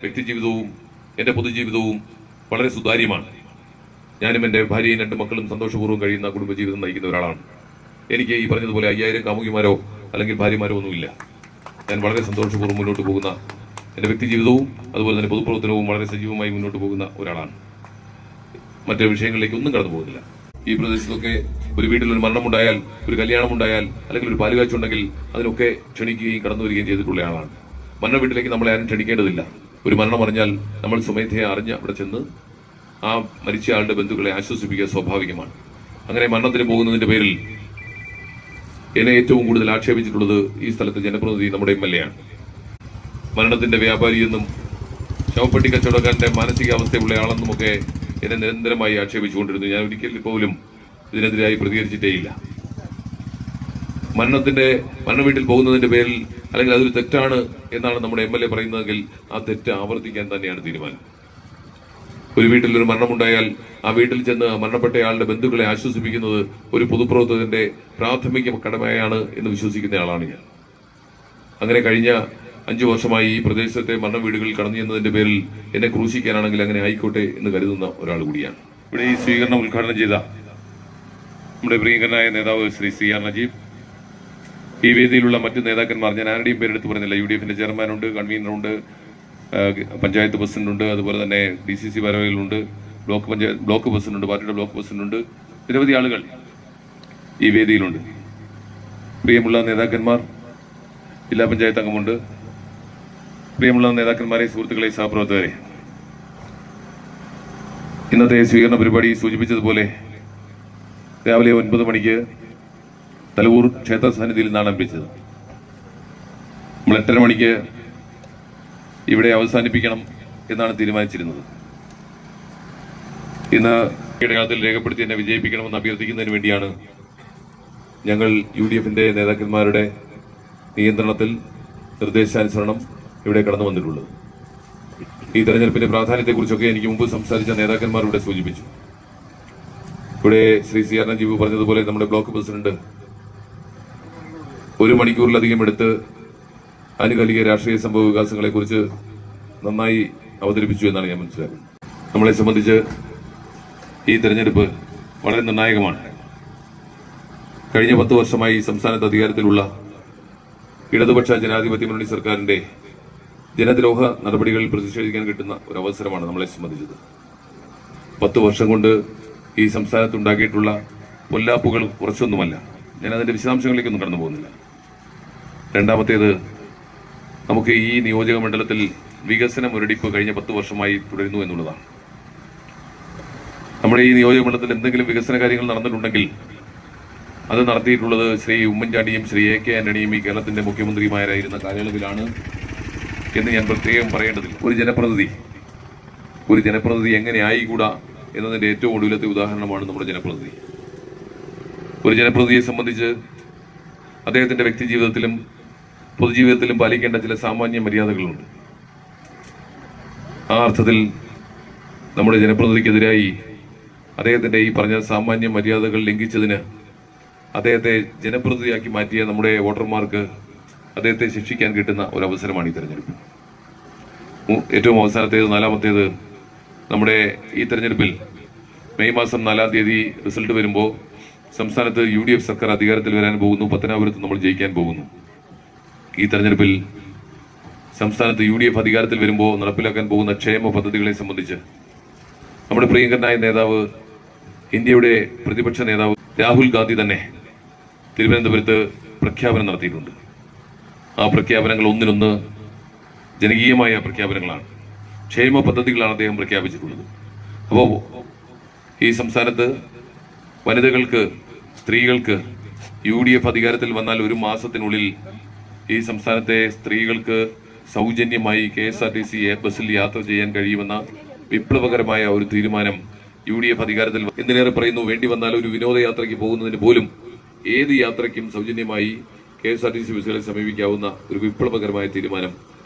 വ്യക്തിജീവിതവും എൻ്റെ പൊതുജീവിതവും വളരെ സുതാര്യമാണ്. ഞാനും എൻ്റെ ഭാര്യയും 2 മക്കളും സന്തോഷപൂർവ്വം കഴിയുന്ന കുടുംബജീവിതം നയിക്കുന്ന ഒരാളാണ്. എനിക്ക് ഈ പറഞ്ഞതുപോലെ 5000 കാമുകിമാരോ അല്ലെങ്കിൽ ഭാര്യമാരോ ഒന്നുമില്ല. ഞാൻ വളരെ സന്തോഷപൂർവ്വം മുന്നോട്ട് പോകുന്ന എൻ്റെ വ്യക്തിജീവിതവും അതുപോലെ തന്നെ പൊതുപ്രവർത്തനവും വളരെ സജീവമായി മുന്നോട്ട് പോകുന്ന ഒരാളാണ്. മറ്റു വിഷയങ്ങളിലേക്ക് ഒന്നും കടന്നു പോകുന്നില്ല. ഈ പ്രദേശത്തൊക്കെ ഒരു വീട്ടിലൊരു മരണമുണ്ടായാൽ, ഒരു കല്യാണമുണ്ടായാൽ, അല്ലെങ്കിൽ ഒരു പാലുകാച്ചുണ്ടെങ്കിൽ അതിനൊക്കെ ക്ഷണിക്കുകയും കടന്നു വരികയും ചെയ്തിട്ടുള്ള ആളാണ്. മരണ വീട്ടിലേക്ക് നമ്മളെ ആരും ക്ഷണിക്കേണ്ടതില്ല. ഒരു മരണം അറിഞ്ഞാൽ നമ്മൾ സ്വമേധയെ അറിഞ്ഞ് അവിടെ ചെന്ന് ആ മരിച്ച ആളുടെ ബന്ധുക്കളെ ആശ്വസിപ്പിക്കുക സ്വാഭാവികമാണ്. അങ്ങനെ മരണത്തിന് പോകുന്നതിന്റെ പേരിൽ എന്നെ ഏറ്റവും കൂടുതൽ ആക്ഷേപിച്ചിട്ടുള്ളത് ഈ സ്ഥലത്തെ ജനപ്രതിനിധി നമ്മുടെ MLA ആണ്. മരണത്തിന്റെ വ്യാപാരിയെന്നും ശവപ്പെട്ടി കച്ചവടക്കാരന്റെ മാനസികാവസ്ഥയുള്ള ആളെന്നുമൊക്കെ എന്നെ നിരന്തരമായി ആക്ഷേപിച്ചുകൊണ്ടിരുന്നു. ഞാൻ ഒരിക്കൽ പോലും ഇതിനെതിരായി പ്രതികരിച്ചിട്ടേയില്ല. മരണ വീട്ടിൽ പോകുന്നതിന്റെ പേരിൽ അല്ലെങ്കിൽ അതൊരു തെറ്റാണ് എന്നാണ് നമ്മുടെ MLA പറയുന്നതെങ്കിൽ ആ തെറ്റ് ആവർത്തിക്കാൻ തന്നെയാണ് തീരുമാനം. ഒരു വീട്ടിൽ ഒരു മരണമുണ്ടായാൽ ആ വീട്ടിൽ ചെന്ന് മരണപ്പെട്ടയാളുടെ ബന്ധുക്കളെ ആശ്വസിപ്പിക്കുന്നത് ഒരു പൊതുപ്രവർത്തകന്റെ പ്രാഥമിക കടമയാണ് എന്ന് വിശ്വസിക്കുന്ന ആളാണ് ഞാൻ. അങ്ങനെ കഴിഞ്ഞ 5 വർഷമായി ഈ പ്രദേശത്തെ മരണ വീടുകളിൽ കടന്നു ചെന്നതിന്റെ പേരിൽ എന്നെ ക്രൂശിക്കാനാണെങ്കിൽ അങ്ങനെ ആയിക്കോട്ടെ എന്ന് കരുതുന്ന ഒരാൾ കൂടിയാണ്. ഇവിടെ ഈ സ്വീകരണം ഉദ്ഘാടനം ചെയ്ത നമ്മുടെ പ്രിയങ്കരനായ നേതാവ് ശ്രീ CR നജീബ്, ഈ വേദിയിലുള്ള മറ്റു നേതാക്കന്മാർ, ഞാൻ ആരുടെയും പേരെടുത്ത് പറഞ്ഞില്ല. UDFന്റെ ചെയർമാനുണ്ട്, കൺവീനറുണ്ട്, പഞ്ചായത്ത് പ്രസിഡന്റുണ്ട്, അതുപോലെ തന്നെ DCC ഭാരവാഹികളുണ്ട്, ബ്ലോക്ക് പ്രസിഡന്റ്, പാർട്ടിയുടെ ബ്ലോക്ക് പ്രസിഡന്റ്, നിരവധി ആളുകൾ ഈ വേദിയിലുണ്ട്. പ്രിയമുള്ള നേതാക്കന്മാർ, ജില്ലാ പഞ്ചായത്ത് അംഗമുണ്ട്, പ്രിയമുള്ള നേതാക്കന്മാരെ, സുഹൃത്തുക്കളെ, സഹപ്രവർത്തകരെ, ഇന്നത്തെ സ്വീകരണ പരിപാടി സൂചിപ്പിച്ചതുപോലെ രാവിലെ 9 മണിക്ക് തലവൂർ ക്ഷേത്ര സന്നിധിയിൽ നിന്നാണ് ആരംഭിച്ചത്. നമ്മൾ 8:30 മണിക്ക് ഇവിടെ അവസാനിപ്പിക്കണം എന്നാണ് തീരുമാനിച്ചിരുന്നത്. ഇന്ന് ഇടകാലത്തിൽ രേഖപ്പെടുത്തി എന്നെ വിജയിപ്പിക്കണമെന്ന് അഭ്യർത്ഥിക്കുന്നതിന് വേണ്ടിയാണ് ഞങ്ങൾ UDFന്റെ നേതാക്കന്മാരുടെ നിയന്ത്രണത്തിൽ നിർദ്ദേശാനുസരണം ഇവിടെ കടന്നു വന്നിട്ടുള്ളത്. ഈ തെരഞ്ഞെടുപ്പിന്റെ പ്രാധാന്യത്തെക്കുറിച്ചൊക്കെ എനിക്ക് മുമ്പ് സംസാരിച്ച നേതാക്കന്മാർ ഇവിടെ സൂചിപ്പിച്ചു. ഇവിടെ ശ്രീ CR നജീബ് പറഞ്ഞതുപോലെ നമ്മുടെ ബ്ലോക്ക് പ്രസിഡന്റ് 1 മണിക്കൂറിലധികം എടുത്ത് ആനുകാലിക രാഷ്ട്രീയ സംഭവ വികാസങ്ങളെക്കുറിച്ച് നന്നായി അവതരിപ്പിച്ചു എന്നാണ് ഞാൻ മനസ്സിലാക്കുന്നത്. നമ്മളെ സംബന്ധിച്ച് ഈ തെരഞ്ഞെടുപ്പ് വളരെ നിർണായകമാണ്. കഴിഞ്ഞ 10 വർഷമായി സംസ്ഥാനത്ത് അധികാരത്തിലുള്ള ഇടതുപക്ഷ ജനാധിപത്യ മുന്നണി സർക്കാരിന്റെ ജനദ്രോഹ നടപടികളിൽ പ്രതിഷേധിക്കാൻ കിട്ടുന്ന ഒരു അവസരമാണ് നമ്മളെ സംബന്ധിച്ചത്. 10 വർഷം കൊണ്ട് ഈ സംസ്ഥാനത്തുണ്ടാക്കിയിട്ടുള്ള പൊല്ലാപ്പുകൾ കുറച്ചൊന്നുമല്ല. ഞാൻ അതിന്റെ വിശദാംശങ്ങളിലേക്കൊന്നും കടന്നു പോകുന്നില്ല. രണ്ടാമത്തേത്, നമുക്ക് ഈ നിയോജക മണ്ഡലത്തിൽ വികസന മുരടിപ്പ് കഴിഞ്ഞ 10 വർഷമായി തുടരുന്നു എന്നുള്ളതാണ്. നമ്മുടെ ഈ നിയോജക മണ്ഡലത്തിൽ എന്തെങ്കിലും വികസന കാര്യങ്ങൾ നടന്നിട്ടുണ്ടെങ്കിൽ അത് നടത്തിയിട്ടുള്ളത് ശ്രീ ഉമ്മൻചാണ്ടിയും ശ്രീ AK ആന്റണിയും ഈ കേരളത്തിന്റെ മുഖ്യമന്ത്രിമാരായിരുന്ന കാലയളവിലാണ് എന്ന് ഞാൻ പ്രത്യേകം പറയേണ്ടതില്ല. ഒരു ജനപ്രതിനിധി എങ്ങനെ ആയിക്കൂടാ എന്നതിന്റെ ഏറ്റവും ഒടുവിലത്തെ ഉദാഹരണമാണ് നമ്മുടെ ജനപ്രതിനിധി. ഒരു ജനപ്രതിനിധിയെ സംബന്ധിച്ച് അദ്ദേഹത്തിന്റെ വ്യക്തിജീവിതത്തിലും പൊതുജീവിതത്തിലും പാലിക്കേണ്ട ചില സാമാന്യ മര്യാദകളുണ്ട്. ആ അർത്ഥത്തിൽ നമ്മുടെ ജനപ്രതിനിധിക്കെതിരായി അദ്ദേഹത്തിന്റെ ഈ പറഞ്ഞ സാമാന്യ മര്യാദകൾ ലംഘിച്ചതിന് അദ്ദേഹത്തെ ജനപ്രതിനിധിയാക്കി മാറ്റിയ നമ്മുടെ വോട്ടർമാർക്ക് അദ്ദേഹത്തെ ശിക്ഷിക്കാൻ കിട്ടുന്ന ഒരു അവസരമാണ് ഈ തെരഞ്ഞെടുപ്പ്. ഏറ്റവും അവസാനത്തേത്, 4-മത്തേത്, നമ്മുടെ ഈ തെരഞ്ഞെടുപ്പിൽ മെയ് മാസം 4-ാം തീയതി റിസൾട്ട് വരുമ്പോൾ സംസ്ഥാനത്ത് UDF സർക്കാർ അധികാരത്തിൽ വരാൻ പോകുന്നു. പത്തനാപുരത്ത് നമ്മൾ ജയിക്കാൻ പോകുന്നു. ഈ തെരഞ്ഞെടുപ്പിൽ സംസ്ഥാനത്ത് UDF അധികാരത്തിൽ വരുമ്പോൾ നടപ്പിലാക്കാൻ പോകുന്ന ക്ഷേമ പദ്ധതികളെ സംബന്ധിച്ച് നമ്മുടെ പ്രിയങ്കരനായ നേതാവ്, ഇന്ത്യയുടെ പ്രതിപക്ഷ നേതാവ് രാഹുൽ ഗാന്ധി തന്നെ തിരുവനന്തപുരത്ത് പ്രഖ്യാപനം നടത്തിയിട്ടുണ്ട്. ആ പ്രഖ്യാപനങ്ങൾ ഒന്നിനൊന്ന് ജനകീയമായ പ്രഖ്യാപനങ്ങളാണ്. ക്ഷേമ പദ്ധതികളാണ് അദ്ദേഹം പ്രഖ്യാപിച്ചിട്ടുള്ളത്. അപ്പോൾ ഈ സംസ്ഥാനത്ത് വനിതകൾക്ക്, സ്ത്രീകൾക്ക് UDF അധികാരത്തിൽ വന്നാൽ 1 മാസത്തിനുള്ളിൽ ഈ സംസ്ഥാനത്തെ സ്ത്രീകൾക്ക് സൗജന്യമായി KSRTC ബസ്സിൽ യാത്ര ചെയ്യാൻ കഴിയുമെന്ന വിപ്ലവകരമായ ഒരു തീരുമാനം UDF അധികാരത്തിൽ, എന്തിനേറെ പറയുന്നു, വേണ്ടി വന്നാൽ ഒരു വിനോദയാത്രയ്ക്ക് പോകുന്നതിന് പോലും ഏത് യാത്രയ്ക്കും സൗജന്യമായി KSRTC ബസ്സുകളെ സമീപിക്കാവുന്ന ഒരു വിപ്ലവകരമായ തീരുമാനം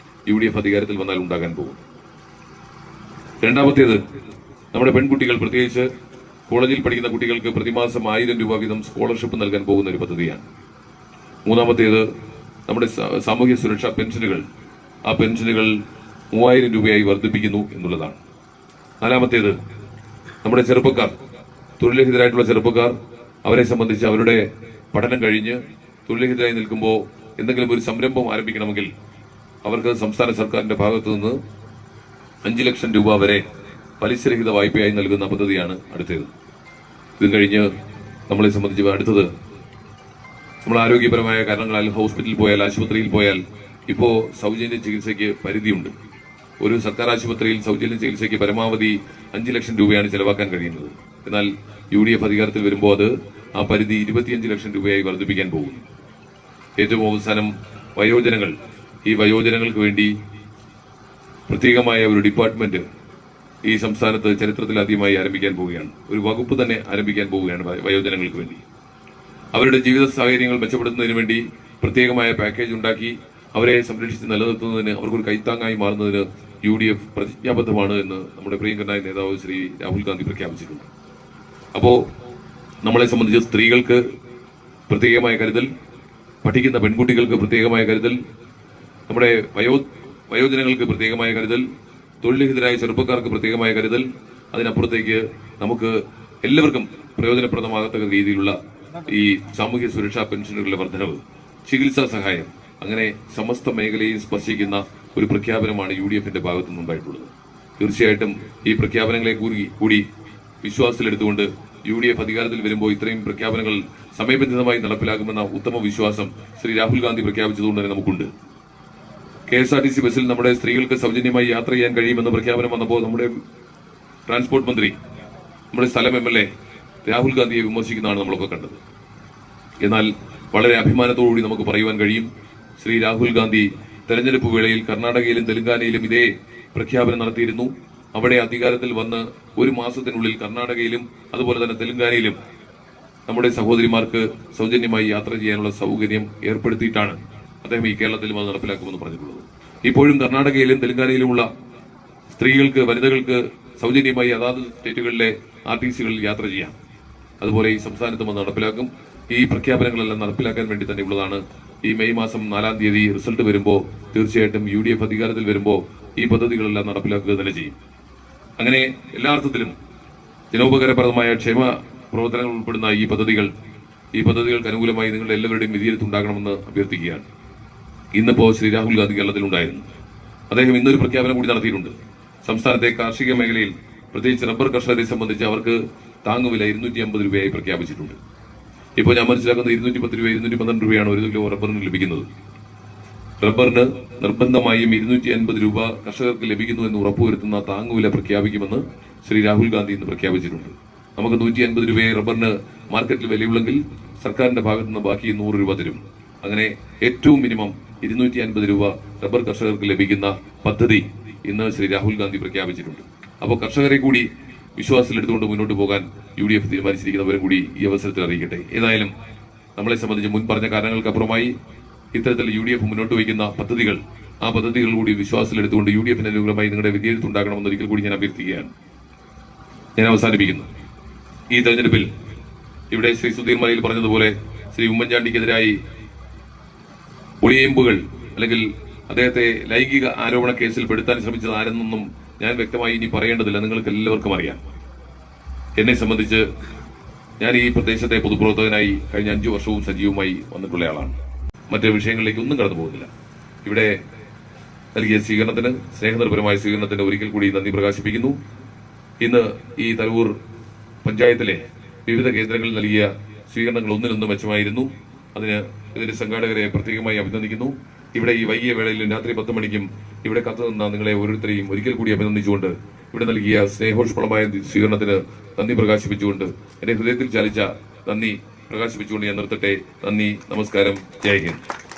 UDF അധികാരത്തിൽ വന്നാൽ ഉണ്ടാകാൻ പോകുന്നു. രണ്ടാമത്തേത്, നമ്മുടെ പെൺകുട്ടികൾ, പ്രത്യേകിച്ച് കോളേജിൽ പഠിക്കുന്ന കുട്ടികൾക്ക് പ്രതിമാസം 1000 രൂപ വീതം സ്കോളർഷിപ്പ് നൽകാൻ പോകുന്ന ഒരു പദ്ധതിയാണ്. മൂന്നാമത്തേത്, നമ്മുടെ സാമൂഹ്യ സുരക്ഷാ പെൻഷനുകൾ. ആ പെൻഷനുകൾ 3000 രൂപയായി വർദ്ധിപ്പിക്കുന്നു എന്നുള്ളതാണ്. നാലാമത്തേത്, നമ്മുടെ ചെറുപ്പക്കാർ, തൊഴിൽരഹിതരായിട്ടുള്ള ചെറുപ്പക്കാർ, അവരെ സംബന്ധിച്ച് അവരുടെ പഠനം കഴിഞ്ഞ് തൊഴിൽരഹിതരായി നിൽക്കുമ്പോൾ എന്തെങ്കിലും ഒരു സംരംഭം ആരംഭിക്കണമെങ്കിൽ അവർക്ക് സംസ്ഥാന സർക്കാരിന്റെ ഭാഗത്തു നിന്ന് 5 ലക്ഷം രൂപ വരെ പലിശരഹിത വായ്പയായി നൽകുന്ന പദ്ധതിയാണ് അടുത്തത്. ഇതും കഴിഞ്ഞ് നമ്മളെ സംബന്ധിച്ച് അടുത്തത്, നമ്മൾ ആരോഗ്യപരമായ കാരണങ്ങളാൽ ഹോസ്പിറ്റലിൽ പോയാൽ, ആശുപത്രിയിൽ പോയാൽ ഇപ്പോൾ സൗജന്യ ചികിത്സയ്ക്ക് പരിധിയുണ്ട്. ഒരു സർക്കാർ ആശുപത്രിയിൽ സൗജന്യ ചികിത്സയ്ക്ക് പരമാവധി 5 ലക്ഷം രൂപയാണ് ചെലവാക്കാൻ കഴിയുന്നത്. എന്നാൽ UDF അധികാരത്തിൽ വരുമ്പോൾ അത് ആ പരിധി 25 ലക്ഷം രൂപയായി വർദ്ധിപ്പിക്കാൻ പോകുന്നു. ഏറ്റവും അവസാനം വയോജനങ്ങൾ. ഈ വയോജനങ്ങൾക്ക് വേണ്ടി പ്രത്യേകമായ ഒരു ഡിപ്പാർട്ട്മെന്റ് ഈ സംസ്ഥാനത്ത് ചരിത്രത്തിലാദ്യമായി ആരംഭിക്കാൻ പോവുകയാണ്. ഒരു വകുപ്പ് തന്നെ ആരംഭിക്കാൻ പോവുകയാണ് വയോജനങ്ങൾക്ക് വേണ്ടി. അവരുടെ ജീവിത സാഹചര്യങ്ങൾ മെച്ചപ്പെടുത്തുന്നതിന് വേണ്ടി പ്രത്യേകമായ പാക്കേജ് ഉണ്ടാക്കി അവരെ സംരക്ഷിച്ച് നിലനിർത്തുന്നതിന്, അവർക്കൊരു കൈത്താങ്ങായി മാറുന്നതിന് UDF പ്രതിജ്ഞാബദ്ധമാണ് എന്ന് നമ്മുടെ പ്രിയങ്കരനായ നേതാവ് ശ്രീ രാഹുൽ ഗാന്ധി പ്രഖ്യാപിച്ചിട്ടുണ്ട്. അപ്പോ നമ്മളെ സംബന്ധിച്ച് സ്ത്രീകൾക്ക് പ്രത്യേകമായ കരുതൽ, പഠിക്കുന്ന പെൺകുട്ടികൾക്ക് പ്രത്യേകമായ കരുതൽ, നമ്മുടെ വയോജനങ്ങൾക്ക് പ്രത്യേകമായ കരുതൽ, തൊഴിൽരഹിതരായ ചെറുപ്പക്കാർക്ക് പ്രത്യേകമായ കരുതൽ, അതിനപ്പുറത്തേക്ക് നമുക്ക് എല്ലാവർക്കും പ്രയോജനപ്രദമാകത്തക്ക രീതിയിലുള്ള ഈ സാമൂഹ്യ സുരക്ഷാ പെൻഷനുകളുടെ വർധനവ്, ചികിത്സാ സഹായം, അങ്ങനെ സമസ്ത മേഖലയെയും സ്പർശിക്കുന്ന ഒരു പ്രഖ്യാപനമാണ് UDFന്റെ ഭാഗത്തു നിന്നുണ്ടായിട്ടുള്ളത്. തീർച്ചയായിട്ടും ഈ പ്രഖ്യാപനങ്ങളെ കൂടി വിശ്വാസത്തിലെടുത്തുകൊണ്ട് UDF അധികാരത്തിൽ വരുമ്പോൾ ഇത്രയും പ്രഖ്യാപനങ്ങൾ സമയബന്ധിതമായി നടപ്പിലാക്കുമെന്ന ഉത്തമ വിശ്വാസം ശ്രീ രാഹുൽ ഗാന്ധി പ്രഖ്യാപിച്ചതുകൊണ്ട് തന്നെ നമുക്കുണ്ട്. KSRTC ബസ്സിൽ നമ്മുടെ സ്ത്രീകൾക്ക് സൗജന്യമായി യാത്ര ചെയ്യാൻ കഴിയുമെന്ന പ്രഖ്യാപനം വന്നപ്പോൾ നമ്മുടെ ട്രാൻസ്പോർട്ട് മന്ത്രി, നമ്മുടെ സ്ഥലം MLA രാഹുൽ ഗാന്ധിയെ വിമർശിക്കുന്നതാണ് നമ്മളൊക്കെ കണ്ടത്. എന്നാൽ വളരെ അഭിമാനത്തോടുകൂടി നമുക്ക് പറയുവാൻ കഴിയും, ശ്രീ രാഹുൽ ഗാന്ധി തെരഞ്ഞെടുപ്പ് വേളയിൽ കർണാടകയിലും തെലങ്കാനയിലും ഇതേ പ്രഖ്യാപനം നടത്തിയിരുന്നു. അവിടെ അധികാരത്തിൽ വന്ന് ഒരു മാസത്തിനുള്ളിൽ കർണാടകയിലും അതുപോലെ തന്നെ തെലങ്കാനയിലും നമ്മുടെ സഹോദരിമാർക്ക് സൗജന്യമായി യാത്ര ചെയ്യാനുള്ള സൗകര്യം ഏർപ്പെടുത്തിയിട്ടാണ് അദ്ദേഹം ഈ കേരളത്തിലും അത് നടപ്പിലാക്കുമെന്ന് പറഞ്ഞിട്ടുള്ളത്. ഇപ്പോഴും കർണാടകയിലും തെലങ്കാനയിലുമുള്ള സ്ത്രീകൾക്ക്, വനിതകൾക്ക് സൗജന്യമായി അതാത് സ്റ്റേറ്റുകളിലെ RTCകളിൽ യാത്ര ചെയ്യാം. അതുപോലെ ഈ സംസ്ഥാനത്തും അത് നടപ്പിലാക്കും. ഈ പ്രഖ്യാപനങ്ങളെല്ലാം നടപ്പിലാക്കാൻ വേണ്ടി തന്നെ ഉള്ളതാണ്. ഈ മെയ് മാസം 4-ാം തീയതി റിസൾട്ട് വരുമ്പോൾ തീർച്ചയായിട്ടും UDF അധികാരത്തിൽ വരുമ്പോൾ ഈ പദ്ധതികളെല്ലാം നടപ്പിലാക്കുക തന്നെ ചെയ്യും. അങ്ങനെ എല്ലാ അർത്ഥത്തിലും ജനോപകാരപ്രദമായ ക്ഷേമ പ്രവർത്തനങ്ങൾ ഉൾപ്പെടുന്ന ഈ പദ്ധതികൾക്ക് അനുകൂലമായി നിങ്ങളുടെ എല്ലാവരുടെയും വിധിയെഴുത്തുണ്ടാകണമെന്ന് അഭ്യർത്ഥിക്കുകയാണ്. ഇന്നിപ്പോ ശ്രീ രാഹുൽ ഗാന്ധി കേരളത്തിലുണ്ടായിരുന്നു. അദ്ദേഹം ഇന്നൊരു പ്രഖ്യാപനം കൂടി നടത്തിയിട്ടുണ്ട്. സംസ്ഥാനത്തെ കാർഷിക മേഖലയിൽ പ്രത്യേകിച്ച് റബ്ബർ കർഷകരെ സംബന്ധിച്ച് അവർക്ക് താങ്ങുവില 250 രൂപയായി പ്രഖ്യാപിച്ചിട്ടുണ്ട്. ഇപ്പോൾ ഞാൻ മനസ്സിലാക്കുന്നത് 210 രൂപ, 212 രൂപയാണ് 1 കിലോ റബ്ബറിന് ലഭിക്കുന്നത്. റബ്ബറിന് നിർബന്ധമായും 250 രൂപ കർഷകർക്ക് ലഭിക്കുന്നു എന്ന് ഉറപ്പുവരുത്തുന്ന താങ്ങുവില പ്രഖ്യാപിക്കുമെന്ന് ശ്രീ രാഹുൽ ഗാന്ധി ഇന്ന് പ്രഖ്യാപിച്ചിട്ടുണ്ട്. നമുക്ക് 150 രൂപയെ റബ്ബറിന് മാർക്കറ്റിൽ വിലയുള്ളെങ്കിൽ സർക്കാരിന്റെ ഭാഗത്തുനിന്ന് ബാക്കി 100 രൂപ തരും. അങ്ങനെ ഏറ്റവും മിനിമം 250 രൂപ റബ്ബർ കർഷകർക്ക് ലഭിക്കുന്ന പദ്ധതി ഇന്ന് ശ്രീ രാഹുൽ ഗാന്ധി പ്രഖ്യാപിച്ചിട്ടുണ്ട്. അപ്പോൾ കർഷകരെ കൂടി വിശ്വാസത്തിലെടുത്തുകൊണ്ട് മുന്നോട്ട് പോകാൻ UDF തീരുമാനിച്ചിരിക്കുന്നവരും കൂടി ഈ അവസരത്തിൽ അറിയിക്കട്ടെ. ഏതായാലും നമ്മളെ സംബന്ധിച്ച് മുൻ പറഞ്ഞ കാരണങ്ങൾക്കപ്പുറമായി ഇത്തരത്തിൽ UDF മുന്നോട്ട് വയ്ക്കുന്ന ആ പദ്ധതികൾ കൂടി വിശ്വാസത്തിലെടുത്തുകൊണ്ട് UDFന്റെ അനുകൂലമായി നിങ്ങളുടെ വിധിയെഴുത്തുണ്ടാകണമെന്ന് ഒരിക്കൽ കൂടി ഞാൻ അഭ്യർത്ഥിക്കുകയാണ്. ഞാൻ അവസാനിപ്പിക്കുന്നു. ഈ തെരഞ്ഞെടുപ്പിൽ ഇവിടെ ശ്രീ സുധീർ മലയിൽ പറഞ്ഞതുപോലെ ശ്രീ ഉമ്മൻചാണ്ടിക്കെതിരായി ഒളിയമ്പുകൾ അല്ലെങ്കിൽ അദ്ദേഹത്തെ ലൈംഗിക ആരോപണ കേസിൽ പെടുത്താൻ ശ്രമിച്ചത് ആരെന്നൊന്നും ഞാൻ വ്യക്തമായി ഇനി പറയേണ്ടതില്ല, നിങ്ങൾക്ക് എല്ലാവർക്കും അറിയാം. എന്നെ സംബന്ധിച്ച് ഞാൻ ഈ പ്രദേശത്തെ പൊതുപ്രവർത്തകനായി കഴിഞ്ഞ 5 വർഷവും സജീവമായി വന്നിട്ടുള്ളയാളാണ്. മറ്റു വിഷയങ്ങളിലേക്ക് ഒന്നും കടന്നു പോകുന്നില്ല. ഇവിടെ നൽകിയ സ്വീകരണത്തിന്, സ്നേഹനിർഭരമായ സ്വീകരണത്തിന് ഒരിക്കൽ കൂടി നന്ദി പ്രകാശിപ്പിക്കുന്നു. ഇന്ന് ഈ തലവൂർ പഞ്ചായത്തിലെ വിവിധ കേന്ദ്രങ്ങളിൽ നൽകിയ സ്വീകരണങ്ങൾ ഒന്നിനൊന്നും മെച്ചമായിരുന്നു. ഇതിന്റെ സംഘാടകരെ പ്രത്യേകമായി അഭിനന്ദിക്കുന്നു. ഇവിടെ ഈ വൈകിയ വേളയിലും രാത്രി 10 മണിക്കും ഇവിടെ കത്തുനിന്ന നിങ്ങളെ ഓരോരുത്തരെയും ഒരിക്കൽ കൂടി അഭിനന്ദിച്ചുകൊണ്ട് ഇവിടെ നൽകിയ സ്നേഹോഷ്പളമായ സ്വീകരണത്തിന് നന്ദി പ്രകാശിപ്പിച്ചുകൊണ്ട് എന്റെ ഹൃദയത്തിൽ ചാലിച്ച നന്ദി പ്രകാശിപ്പിച്ചുകൊണ്ട് ഞാൻ നിർത്തട്ടെ. നന്ദി, നമസ്കാരം, ജയ് ഹിന്ദ്.